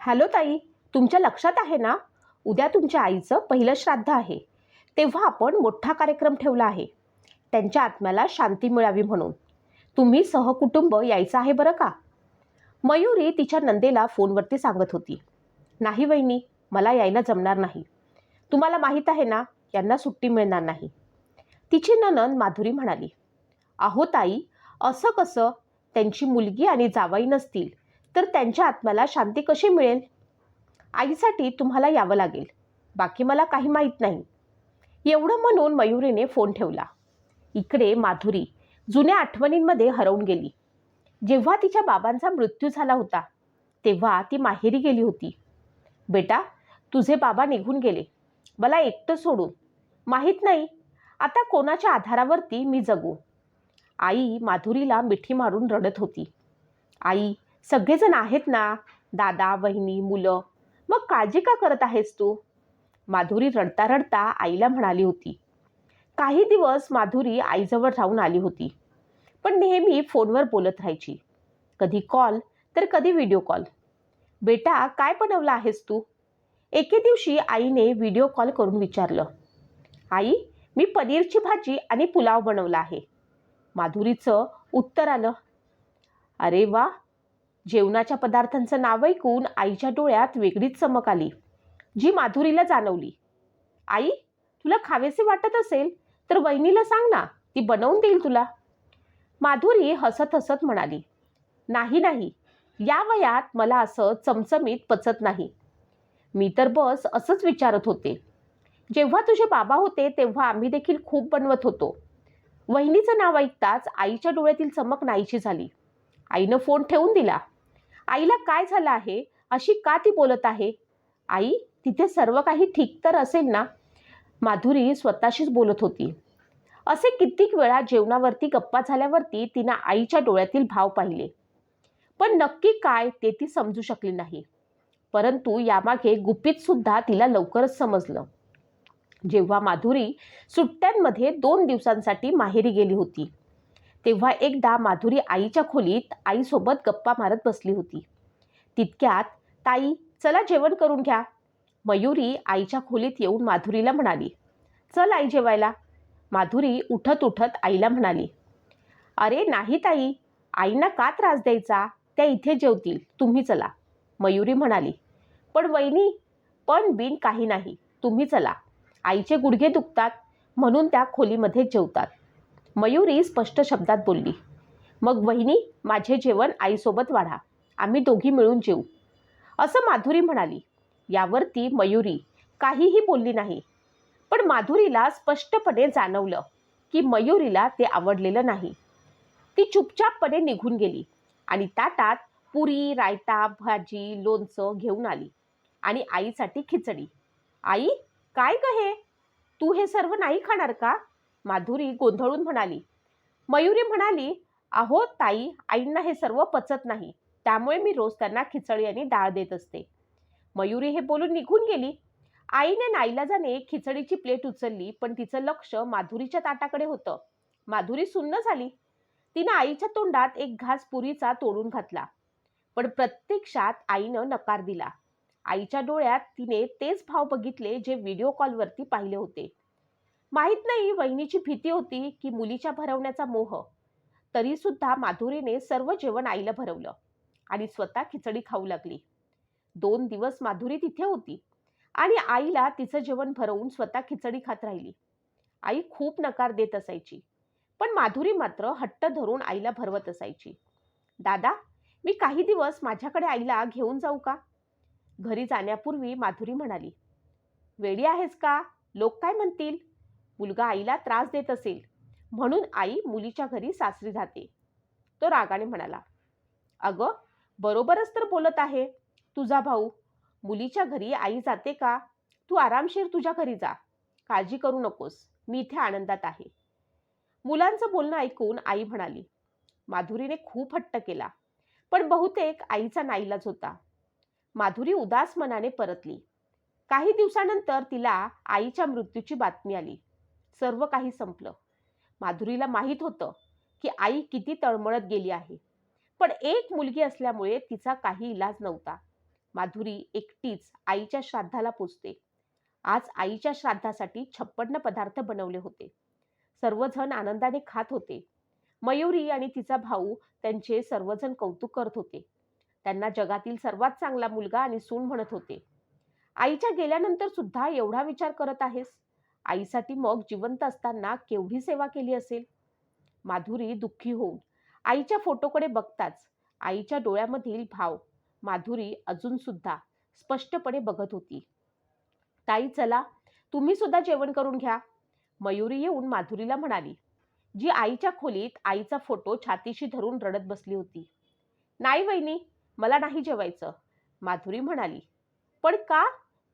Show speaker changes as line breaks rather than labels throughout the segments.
Hello ताई, तुमच्या लक्षात आहे ना? उद्या तुमच्या आईचं पहिलं श्राद्ध आहे. तेव्हा आपण मोठा कार्यक्रम ठेवला आहे. त्यांच्या आत्म्याला शांती मिळावी म्हणून. तुम्ही सहकुटुंब यायचं आहे बरं का? मयुरी तिच्या नंदेला फोनवरती सांगत होती. नाही वहिनी, मला यायला जमणार नाही. तुम्हाला माहीत आहे ना, यांना सुट्टी मिळणार नाही. तिची नणंद माधुरी म्हणाली, अहो ताई, असं कसं? त्यांची मुलगी आणि जावई नसतील तर त्यांच्या आत्म्याला शांती कशी मिळेल? आईसाठी तुम्हाला यावं लागेल, बाकी मला काही माहीत नाही. एवढं म्हणून मयुरीने फोन ठेवला. इकडे माधुरी जुन्या आठवणींमध्ये हरवून गेली. जेव्हा तिच्या बाबांचा मृत्यू झाला होता तेव्हा ती माहेरी गेली होती. बेटा, तुझे बाबा निघून गेले, मला एकटं सोडून. माहीत नाही आता कोणाच्या आधारावरती मी जगू. आई माधुरीला मिठी मारून रडत होती. आई, सगळेजण आहेत ना, दादा, वहिनी, मुलं, मग काळजी का करत आहेस तू? माधुरी रडता रडता आईला म्हणाली होती. काही दिवस माधुरी आईजवळ राहून आली होती, पण नेहमी फोनवर बोलत राहायची. कधी कॉल तर कधी व्हिडिओ कॉल. बेटा, काय बनवलं आहेस तू? एके दिवशी आईने व्हिडिओ कॉल करून विचारलं. आई, मी पनीरची भाजी आणि पुलाव बनवला आहे. माधुरीचं उत्तर आलं. अरे वा! जेवणाच्या पदार्थांचं नाव ऐकून आईच्या डोळ्यात वेगळीच चमक आली, जी माधुरीला जाणवली. आई, तुला खावेसे वाटत असेल तर वहिनीला सांग ना, ती बनवून देईल तुला. माधुरी हसत हसत म्हणाली, नाही नाही, या वयात मला असं चमचमीत पचत नाही. मी तर बस असंच विचारत होते. जेव्हा तुझे बाबा होते तेव्हा आम्ही देखील खूप बनवत होतो. वहिनीचं नाव ऐकताच आईच्या डोळ्यातील चमक नाहीशी झाली. आईनं फोन ठेवून दिला. आईला काय झालं आहे, अशी का ती बोलत आहे? आई, तिथे सर्व काही ठीक तर असेल ना? माधुरी स्वतःशीच बोलत होती. असे कित्येक वेळा जेवणावरती गप्पा झाल्यावरती तिनं आईच्या डोळ्यातील भाव पाहिले, पण नक्की काय ते ती समजू शकली नाही. परंतु यामागे गुपित सुद्धा तिला लवकरच समजलं. जेव्हा माधुरी सुट्ट्यांमध्ये 2 दिवसांसाठी माहेरी गेली होती तेव्हा एकदा माधुरी आईच्या खोलीत आईसोबत गप्पा मारत बसली होती. तितक्यात, ताई, चला जेवण करून घ्या. मयुरी आईच्या खोलीत येऊन माधुरीला म्हणाली, चल आई जेवायला. माधुरी उठत उठत आईला म्हणाली, अरे नाही ताई, आईंना का त्रास द्यायचा, त्या इथे जेवतील, तुम्ही चला. मयुरी म्हणाली, पण वहिनी, पण बिन काही नाही, तुम्ही चला. आईचे गुडघे दुखतात म्हणून त्या खोलीमध्ये जेवतात. मयुरी स्पष्ट शब्दात बोलली. मग वहिनी, माझे जेवण आईसोबत वाढा, आम्ही दोघी मिळून जेवू, असं माधुरी म्हणाली. यावरती मयुरी काहीही बोलली नाही. पण माधुरीला स्पष्टपणे जाणवलं की मयुरीला ते आवडलेलं नाही. ती चुपचापपणे निघून गेली आणि ताटात पुरी, रायता, भाजी, लोणचं घेऊन आली आणि आईसाठी खिचडी. आई, काय ग हे? तू हे सर्व नाही खाणार का? माधुरी गोंधळून म्हणाली. मयुरी म्हणाली, अहो ताई, आईंना हे सर्व पचत नाही, त्यामुळे मी रोज त्यांना खिचडी आणि डाळ देत असते. मयुरी हे बोलून निघून गेली. आईने नाईलाजाने खिचडीची प्लेट उचलली, पण तिचं लक्ष माधुरीच्या ताटाकडे होतं. माधुरी सुन्न झाली. तिनं आईच्या तोंडात एक घास पुरीचा तोडून घातला, पण प्रत्यक्षात आईनं नकार दिला. आईच्या डोळ्यात तिने तेच भाव बघितले जे व्हिडिओ कॉलवरती पाहिले होते. माहीत नाही वहिनीची भीती होती की मुलीच्या भरवण्याचा मोह. तरी सुद्धा माधुरीने सर्व जेवण आईला भरवलं आणि स्वतः खिचडी खाऊ लागली. 2 दिवस माधुरी तिथे होती आणि आईला तिचं जेवण भरवून स्वतः खिचडी खात राहिली. आई खूप नकार देत असायची, पण माधुरी मात्र हट्ट धरून आईला भरवत असायची. दादा, मी काही दिवस माझ्याकडे आईला घेऊन जाऊ का? घरी जाण्यापूर्वी माधुरी म्हणाली, वेडी आहेस का? लोक काय म्हणतील? मुलगा आईला त्रास देत असेल म्हणून आई मुलीच्या घरी सासरी जाते. तो रागाने म्हणाला, अगं, बरोबरच तर बोलत आहे तुझा भाऊ. मुलीच्या घरी आई जाते का? तू आरामशीर तुझ्या घरी जा, काळजी करू नकोस, मी इथे आनंदात आहे. मुलांचं बोलणं ऐकून आई म्हणाली. माधुरीने खूप हट्ट केला, पण बहुतेक आईचा नाईलाज होता. माधुरी उदास मनाने परतली. काही दिवसानंतर तिला आईच्या मृत्यूची बातमी आली. सर्व काही संपलं. माधुरीला माहीत होतं की आई किती तळमळत गेली आहे, पण एक मुलगी असल्यामुळे तिचा काही इलाज नव्हता. माधुरी एकटीच आईच्या श्राद्धाला पोचते. आज आईच्या श्राद्धासाठी 56 पदार्थ बनवले होते. सर्वजण आनंदाने खात होते. मयुरी आणि तिचा भाऊ त्यांचे सर्वजण कौतुक करत होते. त्यांना जगातील सर्वात चांगला मुलगा आणि सून म्हणत होते. आईच्या गेल्यानंतर सुद्धा एवढा विचार करत आहेस? आईसाठी मग जिवंत असताना केवढी सेवा केली असेल? माधुरी दुःखी होऊन आईच्या फोटोकडे बघताच आईच्या डोळ्यामधील भाव माधुरी अजून सुद्धा स्पष्टपणे बघत होती. ताई चला, तुम्ही सुद्धा जेवण करून घ्या. मयुरी येऊन माधुरीला म्हणाली, जी आईच्या खोलीत आईचा फोटो छातीशी धरून रडत बसली होती. नाही वहिनी, मला नाही जेवायचं, माधुरी म्हणाली. पण का?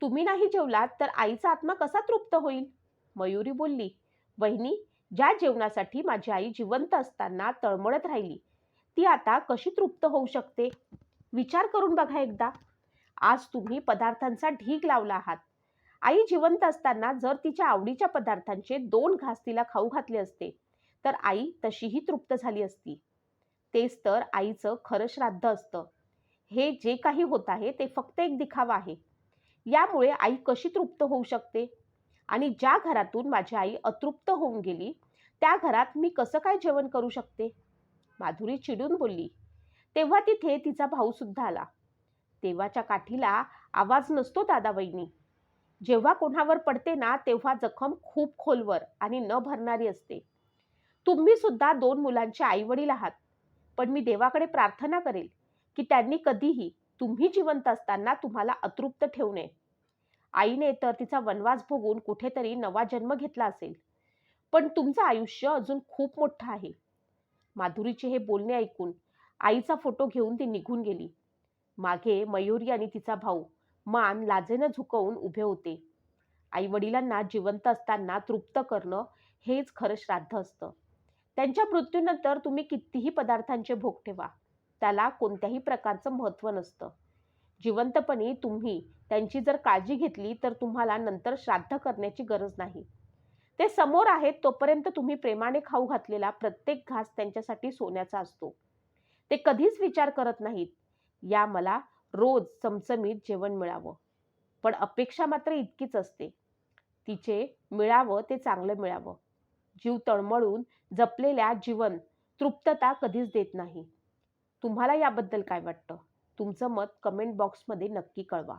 तुम्ही नाही जेवलात तर आईचा आत्मा कसा तृप्त होईल? मयुरी बोलली. वहिनी, ज्या जेवणासाठी माझी आई जिवंत असताना तळमळत राहिली, ती आता कशी तृप्त होऊ शकते? विचार करून बघा एकदा. आज तुम्ही पदार्थांचा ढीग लावला आहात. आई जिवंत असताना जर तिच्या आवडीच्या पदार्थांचे 2 घास तिला खाऊ घातले असते, तर आई तशीही तृप्त झाली असती. तेच तर आईचं खरं श्राद्ध असतं. हे जे काही होत आहे ते फक्त एक दिखावा आहे. यामुळे आई कशी तृप्त होऊ शकते? आणि ज्या घरातून माझी आई अतृप्त होऊन गेली, त्या घरात मी कसं काय जेवण करू शकते? माधुरी चिडून बोलली. तेव्हा तिथे तिचा भाऊ सुद्धा आला. देवाच्या काठीला आवाज नसतो दादा वहिनी. जेव्हा कोणावर पडते ना, तेव्हा जखम खूप खोलवर आणि न भरणारी असते. तुम्ही सुद्धा 2 मुलांचे आईवडील आहात. पण मी देवाकडे प्रार्थना करेल की त्यांनी कधीही तुम्ही जिवंत असताना तुम्हाला अतृप्त ठेवू नये. आईने तर तिचा वनवास भोगून कुठेतरी नवा जन्म घेतला असेल, पण तुमचं आयुष्य अजून खूप मोठं आहे. माधुरीचे हे बोलणे ऐकून आईचा फोटो घेऊन ती निघून गेली. मागे मयुरी आणि तिचा भाऊ मान लाजेनं झुकवून उभे होते. आई वडिलांना जिवंत असताना तृप्त करणं हेच खरं श्राद्ध असतं. त्यांच्या मृत्यूनंतर तुम्ही कितीही पदार्थांचे भोग ठेवा, त्याला कोणत्याही प्रकारचं महत्त्व नसतं. जिवंतपणी तुम्ही त्यांची जर काळजी घेतली तर तुम्हाला नंतर श्राद्ध करण्याची गरज नाही. ते समोर आहेत तोपर्यंत तुम्ही प्रेमाने खाऊ घातलेला प्रत्येक घास त्यांच्यासाठी सोन्याचा असतो. ते कधीच विचार करत नाहीत, या मला रोज चमचमीत जेवण मिळावं. पण अपेक्षा मात्र इतकीच असते, तिचे मिळावं ते चांगलं मिळावं. जीव तळमळून जपलेल्या जीवन तृप्तता कधीच देत नाही. तुम्हाला याबद्दल काय वाटतं? तुमचं मत कमेंट बॉक्समध्ये नक्की कळवा.